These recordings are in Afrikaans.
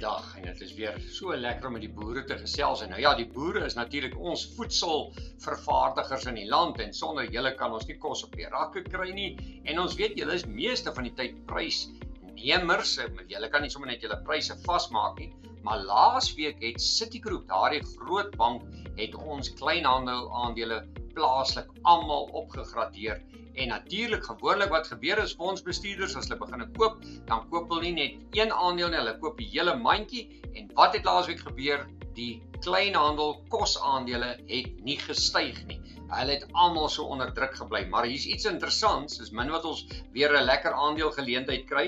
Goeiedag, en het is weer so lekker om met die boere te gesels. En nou ja, die boere is natuurlik ons voedselvervaardigers in die land en sonder julle kan ons nie kos op die rakke kry nie. En ons weet julle is meeste van die tyd prysnemers. Julle kan nie sommer net julle pryse vasmaak nie. Maar laasweek het Citigroup, daardie groot bank, het ons kleinhandel aandele plaaslik almal opgegradeer. En natuurlik gewoonlik wat gebeur is fondsbestuurders as hulle begin koop, dan koop hulle nie net een aandeel nie, hulle koop die hele mandjie. En wat het laasweek gebeur? Die kleinhandel kosaandele het nie gestyg nie. Hulle het almal so onder druk gebly. Maar hier's iets interessants, is min wat ons weer 'n lekker aandeelgeleentheid kry.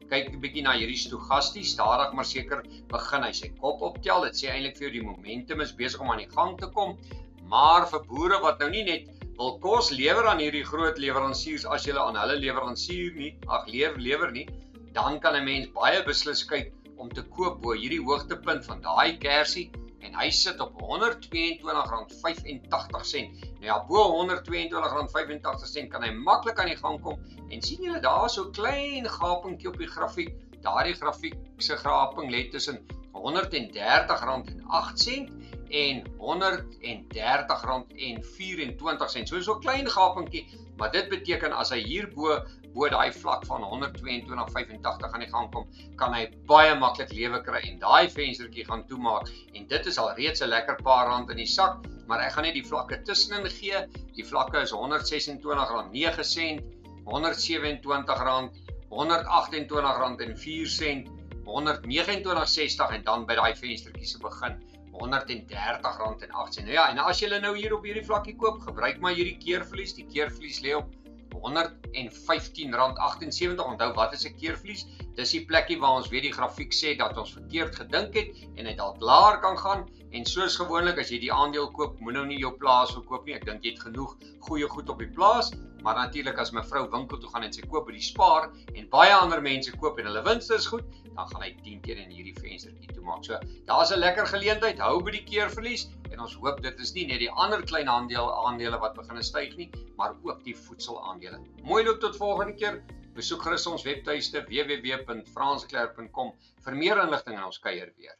Kyk 'n bietjie na hierdie Stokasties, stadig maar seker begin hy sy kop optel. Dit sê eintlik vir jou die momentum is besig om aan die gang te kom. Maar vir boere wat nou nie net wil kos lewer aan hierdie groot leweransiers as jy aan hulle lewer nie, dan kan 'n mens baie beslis kyk om te koop bo hierdie hoogtepunt van daai kersie en hy sit op R122.85. Nou ja, bo R122.85 kan hy maklik aan die gang kom en sien julle daar so klein gapingkie op die grafiek. Daardie grafiek se gaping lê tussen R130.08 en R130.24. So 'n klein gapingkie, maar dit beteken as hy hier bo daai vlak van R122.85 aan die gang kom, kan hy baie maklik lewe kry en daai venstertjie gaan toemaak. En dit is al reeds 'n lekker paar rand in die sak, maar ek gaan net die vlakke tussenin gee. Die vlakke is R126.09, R127, R128.04, R129.60 en dan by daai venstertjie se begin R130.08. Nou ja, en as jy nou hier op hierdie vlakkie koop, gebruik maar hierdie keerverlies. Die keerverlies lê op R115.78. Onthou, wat is 'n keerverlies? Dis die plekkie waar ons weet die grafiek sê dat ons verkeerd gedink het en hy dalk laer kan gaan. En soos gewoonlik, as jy die aandeel koop, moet nou nie jou plaas verkoop nie. Ek dink jy het genoeg goeie goed op die plaas. Maar natuurlik as mevrou winkel toe gaan en sy koop by die Spar en baie ander mense koop en hulle winste is goed, dan gaan hy 10 keer in hierdie venstertjie toemaak. So, daar's 'n lekker geleentheid. Hou by die keerverlies en ons hoop dit is nie net die ander klein aandele wat begin styg nie, maar ook die voedselaandele. Mooi loop tot volgende keer. Besoek gerus ons webtuiste www.fransklerk.com vir meer inligting en ons kuier weer.